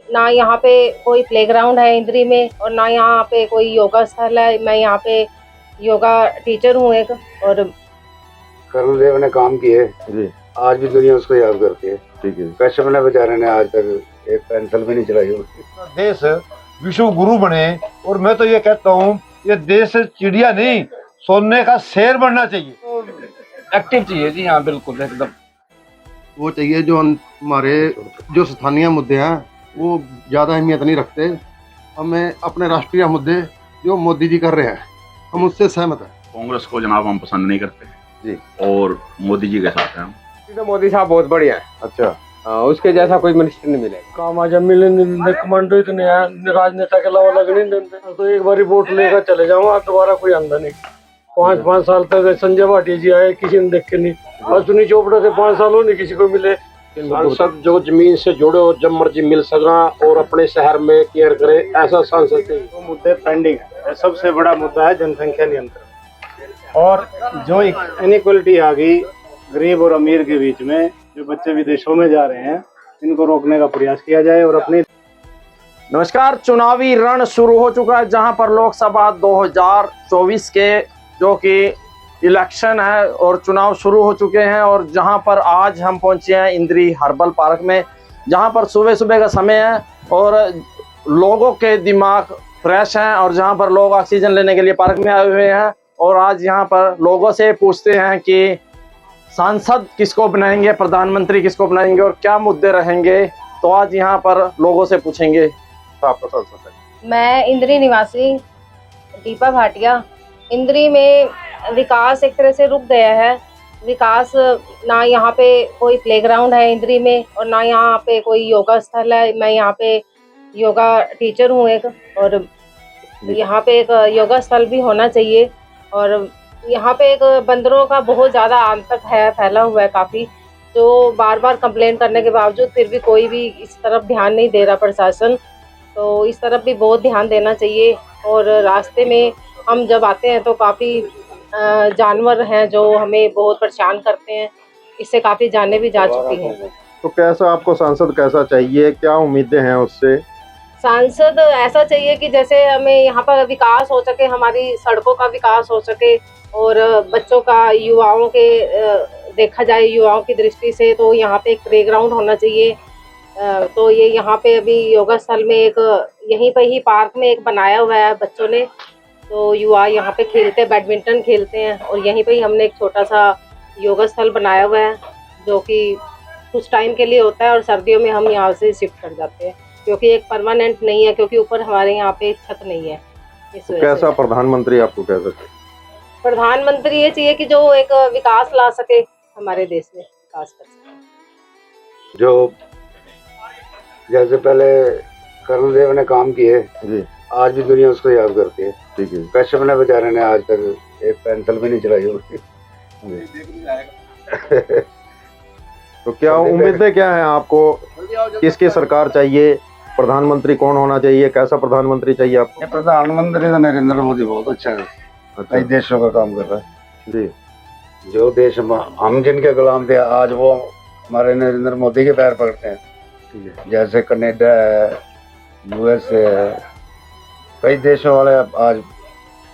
ना यहाँ पे कोई प्लेग्राउंड है इंद्री में, और ना यहाँ पे कोई योगा स्थल है। मैं यहाँ पे योगा टीचर हूँ एक। और करुण देव ने काम किए जी, आज भी दुनिया उसको याद करती है। ठीक है, कश्यप ने बेचारे ने आज तक एक पेंसिल भी नहीं चलाई होगी। देश विश्व गुरु बने, और मैं तो ये कहता हूँ ये देश चिड़िया नहीं सोने का शेर बनना चाहिए। तो एक्टिव चाहिए जी, हाँ बिल्कुल एकदम वो चाहिए जो हमारे जो स्थानीय मुद्दे हैं वो ज़्यादा अहमियत नहीं रखते। हमें अपने राष्ट्रीय मुद्दे जो मोदी जी कर रहे हैं हम उससे सहमत हैं। कांग्रेस को जनाब हम पसंद नहीं करते जी, और मोदी जी के साथ हैं हम। तो मोदी साहब बहुत बढ़िया है। अच्छा, उसके जैसा कोई मिनिस्टर नहीं मिलेगा। काम आज मिले कमांडो इतने हैं, राजनेता के अलावा लग नहीं देते। तो एक बार वोट लेकर चले जाऊंगा, दोबारा कोई आंदा नहीं। 5-5 साल तक संजय भाटिया जी आए, किसी ने देखे नहीं। अश्विनी चोपड़ा से 5 साल हो नहीं किसी को मिले। सांसद जो जमीन से जुड़े हो, जब मर्जी मिल सका और अपने शहर में केयर करे, ऐसा सांसद चाहिए। तो मुद्दे पेंडिंग है, सबसे बड़ा मुद्दा है जनसंख्या नियंत्रण। और जो इनइक्वलिटी आ गई गरीब और अमीर के बीच में, जो बच्चे विदेशों में जा रहे हैं, इनको रोकने का प्रयास किया जाए। और अपनी नमस्कार, चुनावी रण शुरू हो चुका है, जहां पर लोकसभा 2024 के जो कि इलेक्शन है और चुनाव शुरू हो चुके हैं। और जहां पर आज हम पहुंचे हैं इंद्री हर्बल पार्क में, जहां पर सुबह सुबह का समय है और लोगों के दिमाग फ्रेश हैं, और जहां पर लोग ऑक्सीजन लेने के लिए पार्क में आए हुए हैं। और आज यहां पर लोगों से पूछते हैं कि सांसद किसको बनाएंगे, प्रधानमंत्री किसको बनाएंगे और क्या मुद्दे रहेंगे। तो आज यहाँ पर लोगों से पूछेंगे। आपका सांसद है। मैं इंद्री निवासी दीपा भाटिया। इंद्री में विकास एक तरह से रुक गया है। विकास, ना यहाँ पे कोई प्लेग्राउंड है इंद्री में, और ना यहाँ पे कोई योगा स्थल है। मैं यहाँ पे योगा टीचर हूँ एक। और यहाँ पे एक योगा स्थल भी होना चाहिए। और यहाँ पे एक बंदरों का बहुत ज़्यादा आतंक है, फैला हुआ है काफ़ी, जो बार बार कंप्लेन करने के बावजूद फिर भी कोई भी इस तरफ ध्यान नहीं दे रहा प्रशासन। तो इस तरफ भी बहुत ध्यान देना चाहिए। और रास्ते में हम जब आते हैं तो काफ़ी जानवर हैं जो हमें बहुत परेशान करते हैं। इससे काफ़ी जानें भी जा चुकी हैं। तो कैसा आपको सांसद कैसा चाहिए, क्या उम्मीदें हैं उससे? सांसद ऐसा चाहिए कि जैसे हमें यहाँ पर विकास हो सके, हमारी सड़कों का विकास हो सके, और बच्चों का, युवाओं के देखा जाए युवाओं की दृष्टि से, तो यहाँ पे एक प्लेग्राउंड होना चाहिए। तो ये यहाँ पे अभी योगा स्थल में एक, यहीं पे ही पार्क में एक बनाया हुआ है बच्चों ने। तो युवा यहाँ पे खेलते हैं, बैडमिंटन खेलते हैं, और यहीं पे ही हमने एक छोटा सा योगा स्थल बनाया हुआ है जो कि कुछ टाइम के लिए होता है, और सर्दियों में हम यहाँ से शिफ्ट कर जाते हैं, क्योंकि एक परमानेंट नहीं है, क्योंकि ऊपर हमारे यहाँ पे छत नहीं है। इस वजह कैसा से प्रधानमंत्री आपको कैसा चाहिए? प्रधानमंत्री ये चाहिए कि जो एक विकास ला सके, हमारे देश में विकास कर सके। जो जैसे पहले करुण देव ने काम किए जी, आज भी दुनिया उसको याद करती है। ठीक है, कश्यप ने बेचारे ने आज तक एक पेंसिल भी नहीं चलाई होगी। तो क्या उम्मीदें क्या है आपको, किसकी सरकार चाहिए, प्रधानमंत्री कौन होना चाहिए, कैसा प्रधानमंत्री चाहिए आपको? प्रधानमंत्री तो नरेंद्र मोदी बहुत अच्छा है, कई देशों का काम कर रहा है जी। जो देश हम जिनके गुलाम थे, आज वो हमारे नरेंद्र मोदी के पैर पकड़ते हैं। जैसे कनाडा है, USA है, कई देशों वाले आज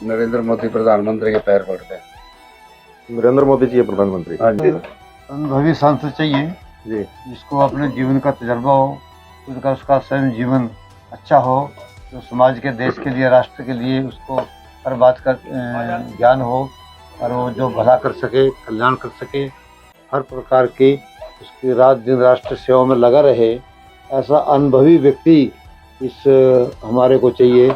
नरेंद्र मोदी प्रधानमंत्री के पैर पकड़ते हैं। नरेंद्र मोदी जी प्रधानमंत्री। हाँ जी। अनुभवी सांसद चाहिए जी, जिसको अपने जीवन का तजर्बा हो, उसका स्वयं जीवन अच्छा हो, जो समाज के, देश के लिए, राष्ट्र के लिए उसको हर बात का ज्ञान हो, और वो जो भला कर सके, कल्याण कर सके, हर प्रकार की उसकी रात दिन राष्ट्र सेवा में लगा रहे, ऐसा अनुभवी व्यक्ति इस हमारे को चाहिए।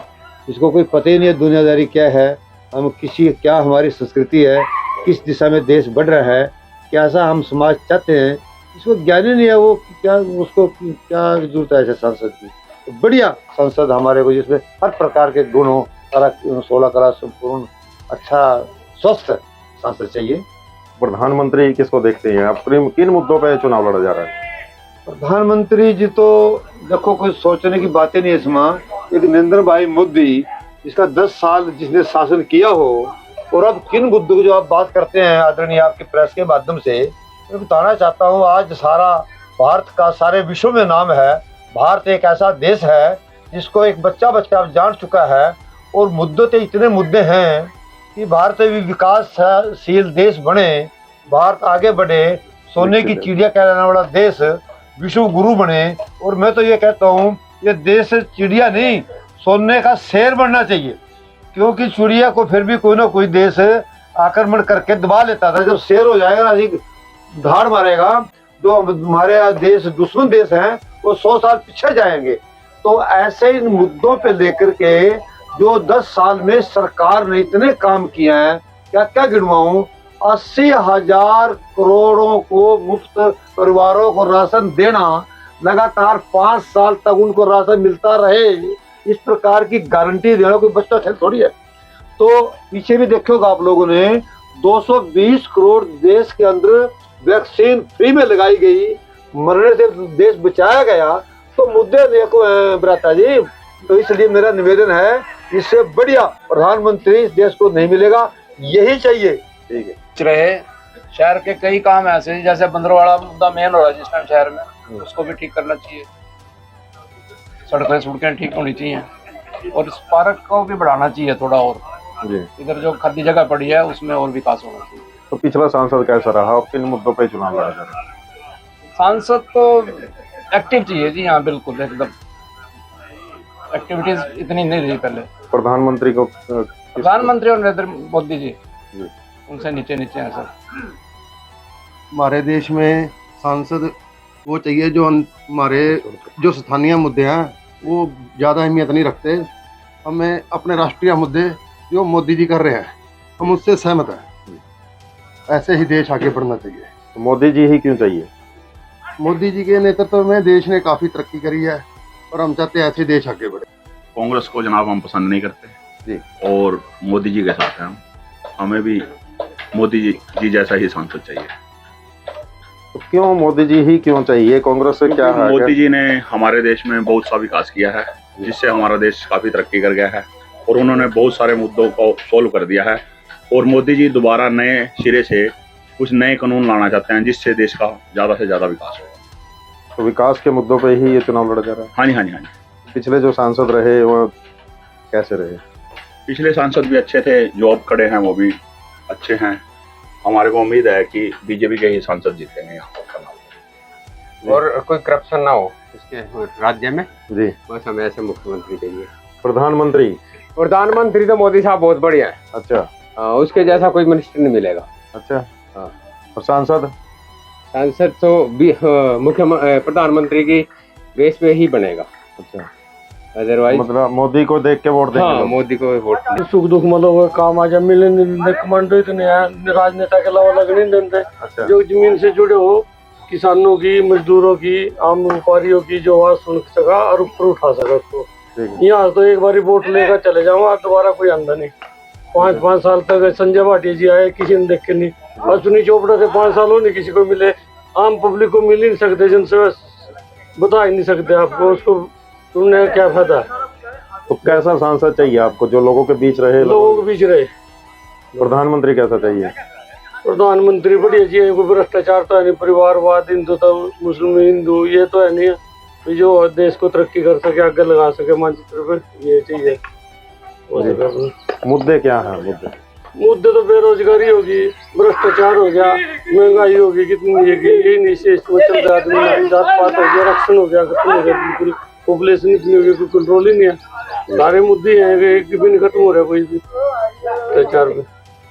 इसको कोई पता ही नहीं है दुनियादारी क्या है, हम क्या हमारी संस्कृति है, किस दिशा में देश बढ़ रहा है, कैसा हम समाज चाहते हैं, इसको ज्ञान ही नहीं है। वो क्या, उसको क्या जरूरत है ऐसे सांसद की? तो बढ़िया सांसद हमारे को जिसमें हर प्रकार के गुण हो, सारा 16 कला संपूर्ण अच्छा स्वस्थ सांसद चाहिए। प्रधानमंत्री किसको देखते हैं आप, किन मुद्दों पे चुनाव लड़ा जा रहा है? प्रधानमंत्री जी तो देखो कोई सोचने की बातें नहीं है इसमें। एक नरेंद्र भाई मोदी, जिसका 10 साल जिसने शासन किया हो, और अब किन मुद्दों की जो आप बात करते हैं आदरणीय आपके प्रेस के माध्यम से, मैं बताना चाहता हूँ आज सारा भारत का, सारे विश्व में नाम है भारत एक ऐसा देश है जिसको एक बच्चा बच्चा जान चुका है, और मुद्दे तो इतने मुद्दे हैं कि भारत भी विकासशील देश बने, भारत आगे बढ़े, सोने की चिड़िया कहलाने वाला देश विश्व गुरु बने। और मैं तो ये कहता हूँ, ये देश चिड़िया नहीं, सोने का शेर बनना चाहिए, क्योंकि चिड़िया को फिर भी कोई ना कोई देश आक्रमण करके दबा लेता था। जब शेर हो जाएगा ना, अधिक धाड़ मारेगा, जो हमारे देश दुश्मन देश हैं वो 100 साल पीछे जाएंगे। तो ऐसे इन मुद्दों पे लेकर के जो 10 साल में सरकार ने इतने काम किए हैं, क्या क्या गिनवाऊं, 80,000 करोड़ों को मुफ्त परिवारों को राशन देना, लगातार 5 साल तक उनको राशन मिलता रहे, इस प्रकार की गारंटी देना कोई बच्चा खेल थोड़ी है। तो पीछे भी देखोगे आप लोगों ने 220 करोड़ देश के अंदर वैक्सीन फ्री में लगाई गई, मरने से देश बचाया गया। तो मुद्दे देखो भ्राता जी, तो इसलिए मेरा निवेदन है, इससे बढ़िया प्रधानमंत्री इस देश को नहीं मिलेगा, यही चाहिए। ठीक है, रहे शहर के कई काम ऐसे हैं, जैसे बंदरवाड़ा मुद्दा मेन हो रहा है जिस टाइम शहर में, उसको भी ठीक करना चाहिए। सड़कें ठीक होनी चाहिए, और इस पार्क को भी बढ़ाना चाहिए थोड़ा और। इधर जो खाली जगह पड़ी है उसमें और विकास होना चाहिए। तो पिछला सांसद कैसा रहा और किन मुद्दों पर चुनाव लड़ा जा रहा है? सांसद तो एक्टिव चाहिए जी, हाँ बिल्कुल एकदम एक्टिविटीज इतनी नहीं रही पहले। प्रधानमंत्री को प्रधानमंत्री और नरेंद्र मोदी जी उनसे नीचे नीचे हैं सर। हमारे देश में सांसद वो चाहिए जो हमारे जो स्थानीय मुद्दे हैं वो ज़्यादा अहमियत नहीं रखते। हमें अपने राष्ट्रीय मुद्दे जो मोदी जी कर रहे हैं, हम उससे सहमत हैं। ऐसे ही देश आगे बढ़ना चाहिए। तो मोदी जी ही क्यों चाहिए? मोदी जी के नेतृत्व में देश ने काफ़ी तरक्की करी है, और हम चाहते हैं ऐसे देश आगे बढ़े। कांग्रेस को जनाब हम पसंद नहीं करते जी, और मोदी जी के साथ हैं हम। हमें भी मोदी जी जैसा ही सांसद चाहिए। तो क्यों मोदी जी ही क्यों चाहिए? कांग्रेस से क्या है? मोदी जी ने हमारे देश में बहुत सा विकास किया है, जिससे हमारा देश काफी तरक्की कर गया है, और उन्होंने बहुत सारे मुद्दों को सोल्व कर दिया है। और मोदी जी दोबारा नए सिरे से कुछ नए कानून लाना चाहते हैं, जिससे देश का ज्यादा से ज्यादा विकास हो। तो विकास के मुद्दों पे ही ये चुनाव लड़ा जा रहा है? हाँ जी, हाँ जी, हाँ जी। पिछले जो सांसद रहे वो कैसे रहे? पिछले सांसद भी अच्छे थे, जो अब खड़े हैं वो भी अच्छे हैं। हमारे को उम्मीद है कि बीजेपी के ही सांसद जीतेंगे यहाँ पर। और कोई करप्शन ना हो इसके राज्य में जी, बस हमें ऐसे मुख्यमंत्री चाहिए। प्रधानमंत्री तो मोदी साहब बहुत बढ़िया है। अच्छा, उसके जैसा कोई मिनिस्टर नहीं मिलेगा। अच्छा, हाँ। और सांसद तो मुख्य प्रधानमंत्री की बेस पे ही बनेगा। अच्छा, अदरवाइज मतलब मोदी को देख के वोट देंगे हाँ, लोग। मोदी को वोट। सुख दुख मतलब काम आ जाए, मिले नहीं कमांडो इतने हैं, राजनेता के अलावा लग नहीं देते। अच्छा, जो जमीन से जुड़े हो, किसानों की, मजदूरों की, आम व्यापारियों की जो आवाज सुन सका और ऊपर उठा सका उसको। ठीक है। यहाँ तो एक बार वोट लेकर चले जाऊंगा, दोबारा कोई आंदा नहीं। 5-5 साल तक संजय भाटिया जी आए, किसी ने देख के नहीं। अश्विनी चोपड़ा से 5 साल हो नहीं किसी को मिले। आम पब्लिक को मिल ही नहीं सकते, जिनसे बता ही नहीं सकते आपको, उसको तुमने क्या फायदा। तो कैसा सांसद चाहिए आपको जो लोगों के बीच रहे? लोगों के बीच रहे। प्रधानमंत्री कैसा चाहिए? प्रधानमंत्री बढ़िया जी, कोई भ्रष्टाचार तो है नहीं, परिवारवाद, हिंदू तो मुस्लिम हिंदू ये तो है नहीं, जो देश को तरक्की कर सके, आगे लगा सके मानचित्र पे, ये चाहिए। मुद्दे क्या है? मुद्दे तो बेरोजगारी होगी, भ्रष्टाचार हो गया, महंगाई होगी, कितनी यही नहीं से चल रहा आदमी, जात पात हो गया, आरक्षण हो गया, खत्म हो गया बिल्कुल, पॉपुलेशन इतनी हो गई, कोई कंट्रोल ही नहीं है। सारे मुद्दे हैं, एक भी नहीं खत्म हो रहा कोई भी। भ्रष्टाचार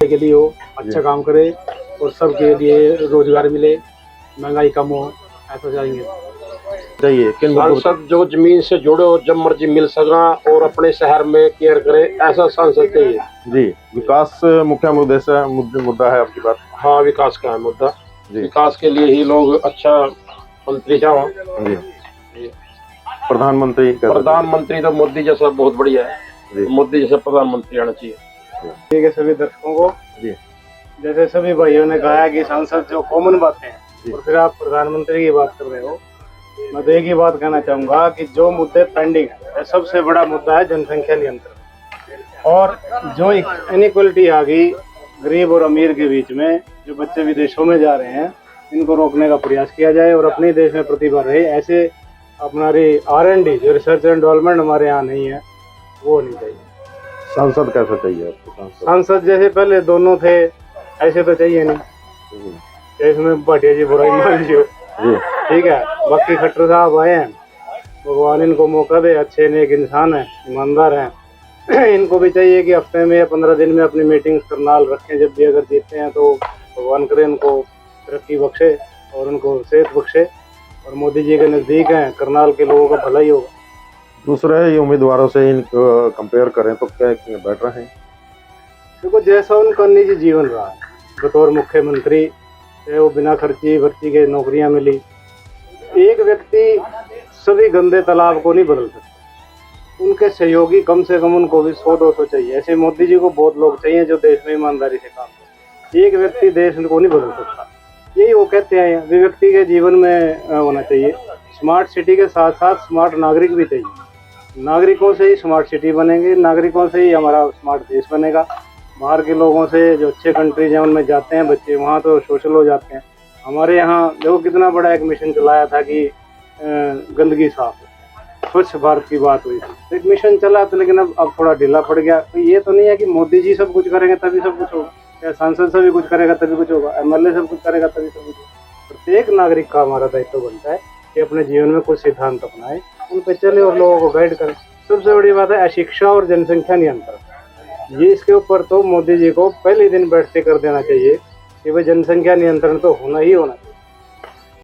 के लिए हो, अच्छा काम करे और सबके लिए रोजगार मिले, महंगाई कम हो, ऐसा चाहिए। किन सांसद जो जमीन से जुड़े हो, जब मर्जी मिल सका और अपने शहर में केयर करे, ऐसा सांसद चाहिए। जी, विकास मुख्य मुद्दा है आपकी बात? हाँ, विकास का है मुद्दा। जी, विकास के लिए ही लोग अच्छा मंत्री चाहो। जी। प्रधानमंत्री तो मोदी जैसा बहुत बढ़िया है, मोदी जैसा प्रधानमंत्री आना चाहिए। ठीक है, सभी दर्शकों को जी, जैसे सभी भाइयों ने कहा है कि सांसद जो कॉमन बातें हैं, और फिर आप प्रधानमंत्री की बात कर रहे हो, मैं तो एक ही बात कहना चाहूंगा कि जो मुद्दे पेंडिंग है, सबसे बड़ा मुद्दा है जनसंख्या नियंत्रण। और जो इनइक्वलिटी आ गई गरीब और अमीर के बीच में, जो बच्चे विदेशों में जा रहे हैं, इनको रोकने का प्रयास किया जाए और अपने देश में प्रतिभा रहे, ऐसे हमारी R&D जो रिसर्च एंड डेवलपमेंट हमारे यहाँ नहीं है वो होनी चाहिए। सांसद कैसा चाहिए आपको? सांसद जैसे पहले दोनों थे ऐसे तो चाहिए नहीं, इसमें भाटिया जी बुराई मान लियो, ठीक है। बाकी खट्टर साहब आए हैं, भगवान इनको मौका दे, अच्छे नेक इंसान हैं, ईमानदार हैं। इनको भी चाहिए कि हफ्ते में या 15 दिन में अपनी मीटिंग्स करनाल रखें, जब भी अगर जीतते हैं तो भगवान करे उनको तरक्की बख्शे और उनको सेहत बख्शे। और मोदी जी के नज़दीक हैं, करनाल के लोगों का भला ही होगा। दूसरे उम्मीदवारों से इनको कंपेयर करें तो क्या बेटर है? देखो जैसा उनका निजी जीवन रहा है, बतौर मुख्यमंत्री चाहे वो बिना खर्ची भर्ती के नौकरियां मिली, एक व्यक्ति सभी गंदे तालाब को नहीं बदल सकता, उनके सहयोगी कम से कम उनको भी 100-200 चाहिए। ऐसे मोदी जी को बहुत लोग चाहिए जो देश में ईमानदारी से काम करें। एक व्यक्ति देश को नहीं बदल सकता, यही वो कहते हैं। व्यक्ति के जीवन में होना चाहिए। स्मार्ट सिटी के साथ साथ स्मार्ट नागरिक भी चाहिए। नागरिकों से ही स्मार्ट सिटी बनेंगे, नागरिकों से ही हमारा स्मार्ट देश बनेगा। बाहर के लोगों से जो अच्छे कंट्रीज हैं उनमें जाते हैं बच्चे, वहाँ तो सोशल हो जाते हैं। हमारे यहाँ देखो कितना बड़ा एक मिशन चलाया था कि गंदगी साफ, स्वच्छ भारत की बात हुई थी, एक मिशन चला था, लेकिन अब थोड़ा ढीला पड़ गया। तो ये तो नहीं है कि मोदी जी सब कुछ करेंगे तभी सब कुछ होगा, या सांसद सभी कुछ करेगा तभी कुछ होगा, MLA सब कुछ करेगा तभी सब कुछ होगा। प्रत्येक नागरिक का हमारा दायित्व बनता है कि अपने जीवन में कुछ सिद्धांत अपनाए, उन पर चले और लोगों को गाइड करें। सबसे बड़ी बात है अशिक्षा और जनसंख्या नियंत्रण। ये इसके ऊपर तो मोदी जी को पहले दिन बैठते कर देना चाहिए कि भाई जनसंख्या नियंत्रण तो होना ही होना चाहिए।